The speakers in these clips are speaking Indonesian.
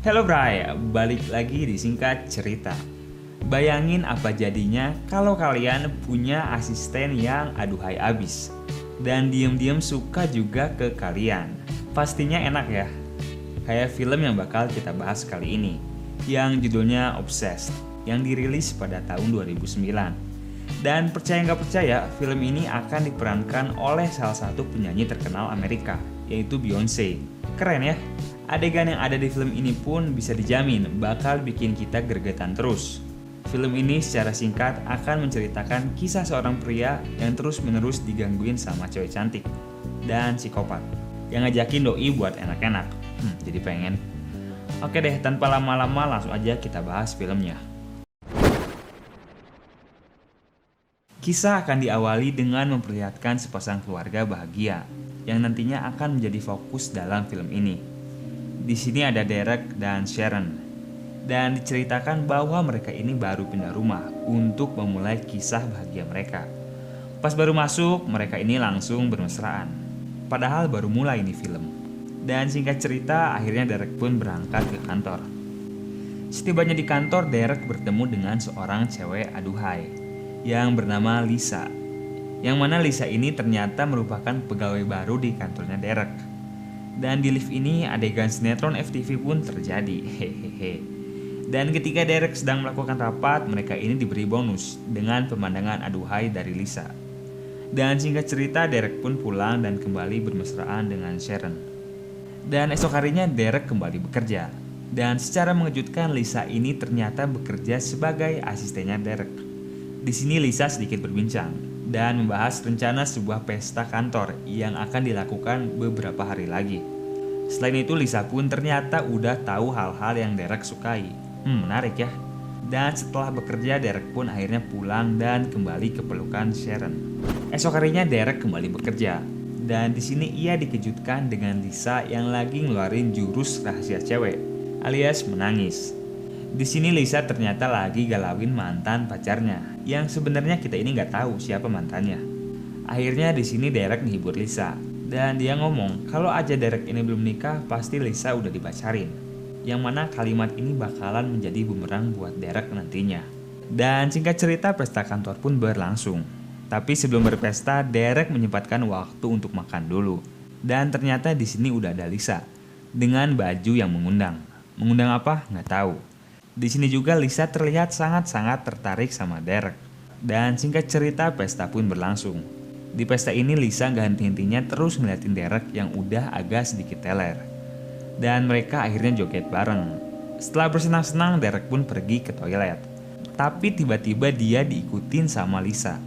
Hello Bray, balik lagi di Singkat Cerita. Bayangin apa jadinya kalau kalian punya asisten yang aduhai abis dan diem-diem suka juga ke kalian. Pastinya enak ya. Kayak film yang bakal kita bahas kali ini, yang judulnya Obsessed, yang dirilis pada tahun 2009. Dan percaya nggak percaya, film ini akan diperankan oleh salah satu penyanyi terkenal Amerika, yaitu Beyonce. Keren ya? Adegan yang ada di film ini pun bisa dijamin bakal bikin kita gregetan terus. Film ini secara singkat akan menceritakan kisah seorang pria yang terus-menerus digangguin sama cewek cantik dan psikopat yang ngajakin doi buat enak-enak. Jadi pengen. Oke deh, tanpa lama-lama langsung aja kita bahas filmnya. Kisah akan diawali dengan memperlihatkan sepasang keluarga bahagia yang nantinya akan menjadi fokus dalam film ini. Di sini ada Derek dan Sharon, dan diceritakan bahwa mereka ini baru pindah rumah untuk memulai kisah bahagia mereka. Pas baru masuk, mereka ini langsung bermesraan. Padahal baru mulai ini film. Dan singkat cerita, akhirnya Derek pun berangkat ke kantor. Setibanya di kantor, Derek bertemu dengan seorang cewek aduhai yang bernama Lisa. Yang mana Lisa ini ternyata merupakan pegawai baru di kantornya Derek. Dan di lift ini adegan sinetron FTV pun terjadi. Hehehe. Dan ketika Derek sedang melakukan rapat, mereka ini diberi bonus dengan pemandangan aduhai dari Lisa. Dan singkat cerita, Derek pun pulang dan kembali bermesraan dengan Sharon. Dan esok harinya Derek kembali bekerja. Dan secara mengejutkan, Lisa ini ternyata bekerja sebagai asistennya Derek. Di sini Lisa sedikit berbincang dan membahas rencana sebuah pesta kantor yang akan dilakukan beberapa hari lagi. Selain itu, Lisa pun ternyata udah tahu hal-hal yang Derek sukai. Menarik ya. Dan setelah bekerja, Derek pun akhirnya pulang dan kembali ke pelukan Sharon. Esok harinya Derek kembali bekerja. Dan di sini ia dikejutkan dengan Lisa yang lagi ngeluarin jurus rahasia cewek, alias menangis. Di sini Lisa ternyata lagi galauin mantan pacarnya, yang sebenarnya kita ini nggak tahu siapa mantannya. Akhirnya di sini Derek menghibur Lisa, dan dia ngomong kalau aja Derek ini belum nikah, pasti Lisa udah dipacarin. Yang mana kalimat ini bakalan menjadi bumerang buat Derek nantinya. Dan singkat cerita, pesta kantor pun berlangsung. Tapi sebelum berpesta, Derek menyempatkan waktu untuk makan dulu. Dan ternyata di sini udah ada Lisa dengan baju yang mengundang. Mengundang apa? Nggak tahu. Di sini juga Lisa terlihat sangat-sangat tertarik sama Derek. Dan singkat cerita, pesta pun berlangsung. Di pesta ini Lisa gak henti-hentinya terus ngeliatin Derek yang udah agak sedikit teler. Dan mereka akhirnya joget bareng. Setelah bersenang-senang, Derek pun pergi ke toilet. Tapi tiba-tiba dia diikutin sama Lisa.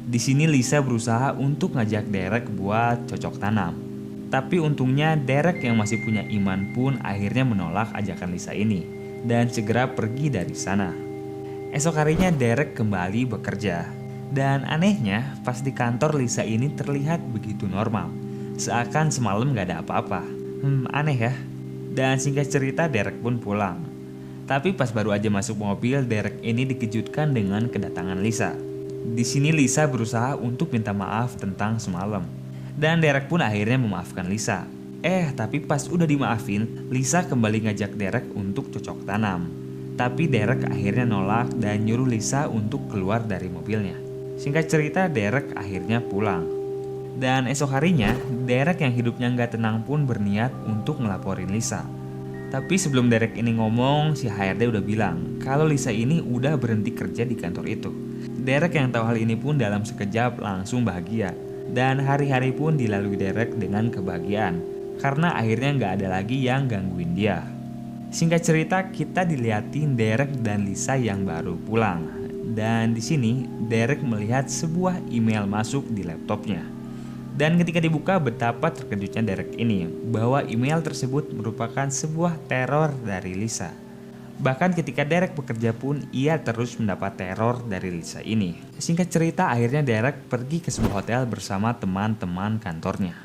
Di sini Lisa berusaha untuk ngajak Derek buat cocok tanam. Tapi untungnya Derek yang masih punya iman pun akhirnya menolak ajakan Lisa ini dan segera pergi dari sana. Esok harinya Derek kembali bekerja. Dan anehnya, pas di kantor Lisa ini terlihat begitu normal, seakan semalam gak ada apa-apa. Aneh ya. Dan singkat cerita, Derek pun pulang. Tapi pas baru aja masuk mobil, Derek ini dikejutkan dengan kedatangan Lisa. Di sini Lisa berusaha untuk minta maaf tentang semalam. Dan Derek pun akhirnya memaafkan Lisa. Tapi pas udah dimaafin, Lisa kembali ngajak Derek untuk cocok tanam. Tapi Derek akhirnya nolak dan nyuruh Lisa untuk keluar dari mobilnya. Singkat cerita, Derek akhirnya pulang. Dan esok harinya, Derek yang hidupnya nggak tenang pun berniat untuk ngelaporin Lisa. Tapi sebelum Derek ini ngomong, si HRD udah bilang kalau Lisa ini udah berhenti kerja di kantor itu. Derek yang tahu hal ini pun dalam sekejap langsung bahagia. Dan hari-hari pun dilalui Derek dengan kebahagiaan, karena akhirnya nggak ada lagi yang gangguin dia. Singkat cerita, kita diliatin Derek dan Lisa yang baru pulang. Dan di sini Derek melihat sebuah email masuk di laptopnya. Dan ketika dibuka, betapa terkejutnya Derek ini bahwa email tersebut merupakan sebuah teror dari Lisa. Bahkan ketika Derek bekerja pun ia terus mendapat teror dari Lisa ini. Singkat cerita, akhirnya Derek pergi ke sebuah hotel bersama teman-teman kantornya.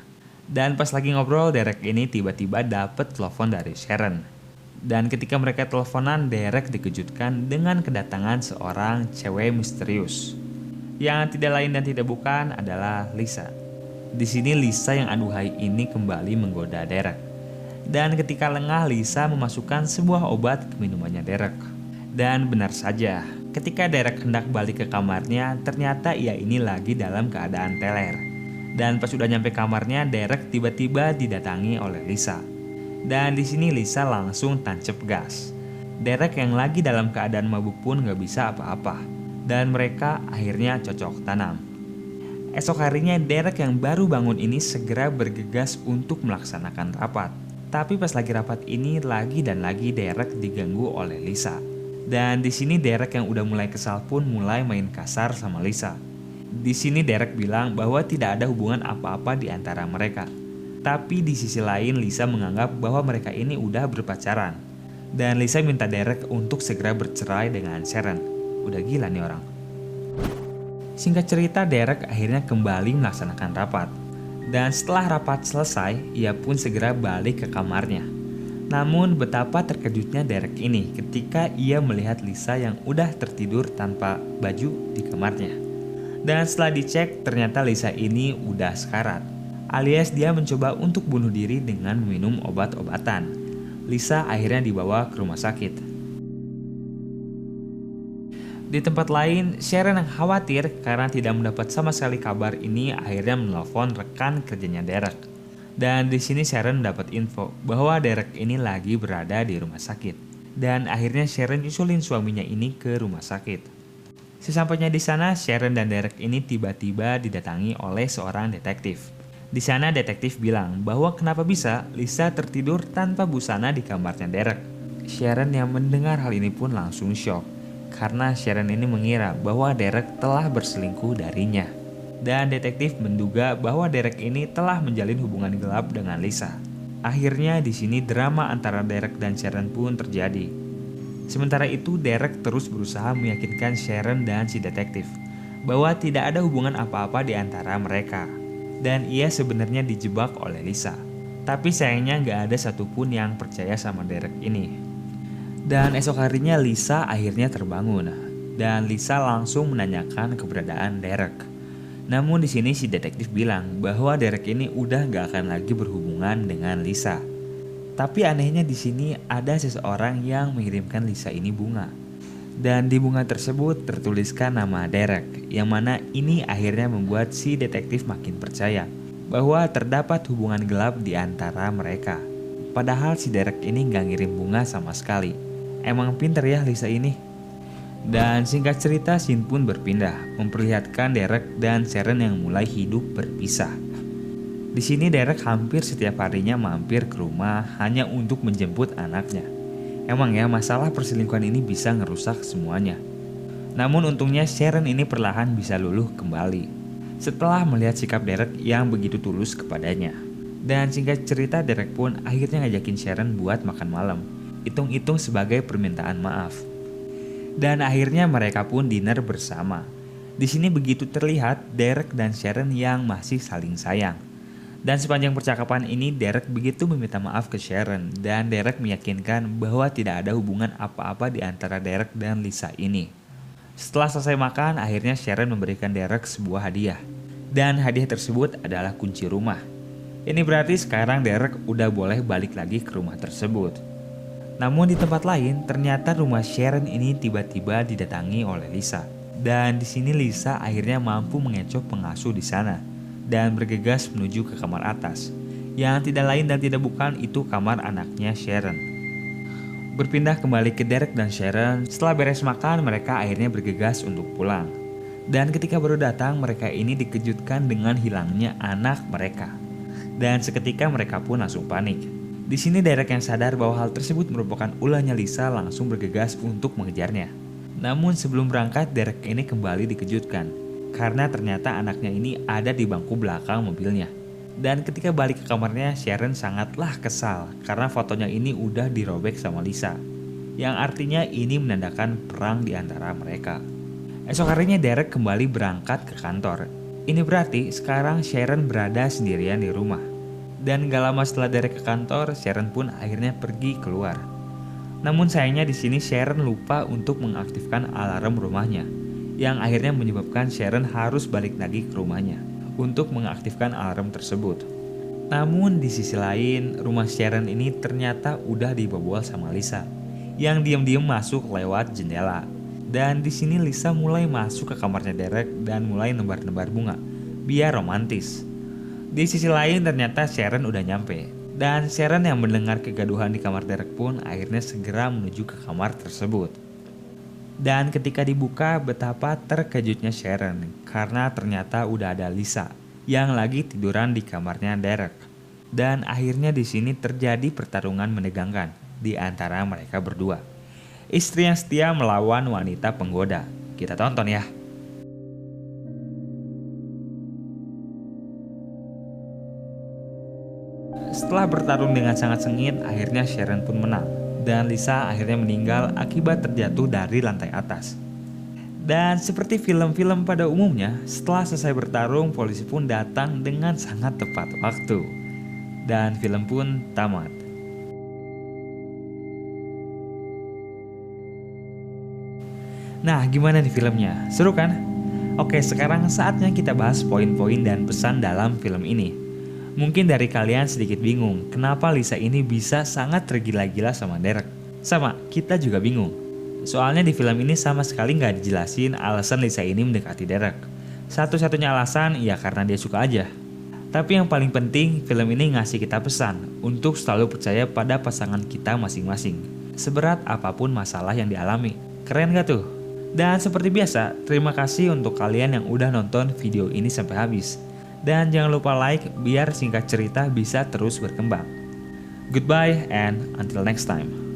Dan pas lagi ngobrol, Derek ini tiba-tiba dapet telepon dari Sharon. Dan ketika mereka teleponan, Derek dikejutkan dengan kedatangan seorang cewek misterius. Yang tidak lain dan tidak bukan adalah Lisa. Di sini Lisa yang aduhai ini kembali menggoda Derek. Dan ketika lengah, Lisa memasukkan sebuah obat ke minumannya Derek. Dan benar saja, ketika Derek hendak balik ke kamarnya, ternyata ia ini lagi dalam keadaan teler. Dan pas udah nyampe kamarnya, Derek tiba-tiba didatangi oleh Lisa. Dan di sini Lisa langsung tancap gas. Derek yang lagi dalam keadaan mabuk pun gak bisa apa-apa. Dan mereka akhirnya cocok tanam. Esok harinya Derek yang baru bangun ini segera bergegas untuk melaksanakan rapat. Tapi pas lagi rapat ini lagi dan lagi Derek diganggu oleh Lisa. Dan di sini Derek yang udah mulai kesal pun mulai main kasar sama Lisa. Di sini Derek bilang bahwa tidak ada hubungan apa-apa di antara mereka. Tapi di sisi lain Lisa menganggap bahwa mereka ini udah berpacaran. Dan Lisa minta Derek untuk segera bercerai dengan Sharon. Udah gila nih orang. Singkat cerita, Derek akhirnya kembali melaksanakan rapat. Dan setelah rapat selesai, ia pun segera balik ke kamarnya. Namun betapa terkejutnya Derek ini ketika ia melihat Lisa yang udah tertidur tanpa baju di kamarnya. Dan setelah dicek, ternyata Lisa ini udah sekarat. Alias dia mencoba untuk bunuh diri dengan meminum obat-obatan. Lisa akhirnya dibawa ke rumah sakit. Di tempat lain, Sharon yang khawatir karena tidak mendapat sama sekali kabar ini akhirnya menelpon rekan kerjanya Derek. Dan di sini Sharon dapat info bahwa Derek ini lagi berada di rumah sakit. Dan akhirnya Sharon usulin suaminya ini ke rumah sakit. Sesampainya di sana, Sharon dan Derek ini tiba-tiba didatangi oleh seorang detektif. Di sana detektif bilang bahwa kenapa bisa Lisa tertidur tanpa busana di kamarnya Derek. Sharon yang mendengar hal ini pun langsung shock. Karena Sharon ini mengira bahwa Derek telah berselingkuh darinya. Dan detektif menduga bahwa Derek ini telah menjalin hubungan gelap dengan Lisa. Akhirnya di sini drama antara Derek dan Sharon pun terjadi. Sementara itu Derek terus berusaha meyakinkan Sharon dan si detektif bahwa tidak ada hubungan apa-apa di antara mereka. Dan ia sebenarnya dijebak oleh Lisa. Tapi sayangnya gak ada satupun yang percaya sama Derek ini. Dan esok harinya Lisa akhirnya terbangun dan Lisa langsung menanyakan keberadaan Derek. Namun di sini si detektif bilang bahwa Derek ini udah gak akan lagi berhubungan dengan Lisa. Tapi anehnya di sini ada seseorang yang mengirimkan Lisa ini bunga. Dan di bunga tersebut tertuliskan nama Derek, yang mana ini akhirnya membuat si detektif makin percaya bahwa terdapat hubungan gelap di antara mereka. Padahal si Derek ini gak ngirim bunga sama sekali. Emang pinter ya Lisa ini. Dan singkat cerita, scene pun berpindah, memperlihatkan Derek dan Sharon yang mulai hidup berpisah. Di sini Derek hampir setiap harinya mampir ke rumah hanya untuk menjemput anaknya. Emang ya, masalah perselingkuhan ini bisa ngerusak semuanya. Namun untungnya Sharon ini perlahan bisa luluh kembali setelah melihat sikap Derek yang begitu tulus kepadanya. Dan singkat cerita, Derek pun akhirnya ngajakin Sharon buat makan malam. Hitung-hitung sebagai permintaan maaf. Dan akhirnya mereka pun dinner bersama. Di sini begitu terlihat Derek dan Sharon yang masih saling sayang. Dan sepanjang percakapan ini Derek begitu meminta maaf ke Sharon dan Derek meyakinkan bahwa tidak ada hubungan apa-apa di antara Derek dan Lisa ini. Setelah selesai makan, akhirnya Sharon memberikan Derek sebuah hadiah. Dan hadiah tersebut adalah kunci rumah. Ini berarti sekarang Derek udah boleh balik lagi ke rumah tersebut. Namun di tempat lain, ternyata rumah Sharon ini tiba-tiba didatangi oleh Lisa. Dan di sini Lisa akhirnya mampu mengecoh pengasuh di sana dan bergegas menuju ke kamar atas, yang tidak lain dan tidak bukan itu kamar anaknya Sharon. Berpindah kembali ke Derek dan Sharon, setelah beres makan mereka akhirnya bergegas untuk pulang. Dan ketika baru datang, mereka ini dikejutkan dengan hilangnya anak mereka. Dan seketika mereka pun langsung panik. Di sini Derek yang sadar bahwa hal tersebut merupakan ulahnya Lisa langsung bergegas untuk mengejarnya. Namun sebelum berangkat, Derek ini kembali dikejutkan karena ternyata anaknya ini ada di bangku belakang mobilnya. Dan ketika balik ke kamarnya, Sharon sangatlah kesal karena fotonya ini udah dirobek sama Lisa. Yang artinya ini menandakan perang di antara mereka. Esok harinya Derek kembali berangkat ke kantor. Ini berarti sekarang Sharon berada sendirian di rumah. Dan gak lama setelah Derek ke kantor, Sharon pun akhirnya pergi keluar. Namun sayangnya di sini Sharon lupa untuk mengaktifkan alarm rumahnya, yang akhirnya menyebabkan Sharon harus balik lagi ke rumahnya untuk mengaktifkan alarm tersebut. Namun di sisi lain, rumah Sharon ini ternyata udah dibobol sama Lisa, yang diam-diam masuk lewat jendela. Dan di sini Lisa mulai masuk ke kamarnya Derek dan mulai nebar-nebar bunga, biar romantis. Di sisi lain ternyata Sharon udah nyampe. Dan Sharon yang mendengar kegaduhan di kamar Derek pun akhirnya segera menuju ke kamar tersebut. Dan ketika dibuka, betapa terkejutnya Sharon karena ternyata udah ada Lisa yang lagi tiduran di kamarnya Derek. Dan akhirnya di sini terjadi pertarungan menegangkan di antara mereka berdua. Istri yang setia melawan wanita penggoda. Kita tonton ya. Setelah bertarung dengan sangat sengit, akhirnya Sharon pun menang. Dan Lisa akhirnya meninggal akibat terjatuh dari lantai atas. Dan seperti film-film pada umumnya, setelah selesai bertarung, polisi pun datang dengan sangat tepat waktu. Dan film pun tamat. Nah, gimana nih filmnya? Seru kan? Oke, sekarang saatnya kita bahas poin-poin dan pesan dalam film ini. Mungkin dari kalian sedikit bingung, kenapa Lisa ini bisa sangat tergila-gila sama Derek. Sama, kita juga bingung. Soalnya di film ini sama sekali nggak dijelasin alasan Lisa ini mendekati Derek. Satu-satunya alasan ya karena dia suka aja. Tapi yang paling penting, film ini ngasih kita pesan untuk selalu percaya pada pasangan kita masing-masing. Seberat apapun masalah yang dialami. Keren gak tuh? Dan seperti biasa, terima kasih untuk kalian yang udah nonton video ini sampai habis. Dan jangan lupa like biar singkat cerita bisa terus berkembang. Goodbye and until next time.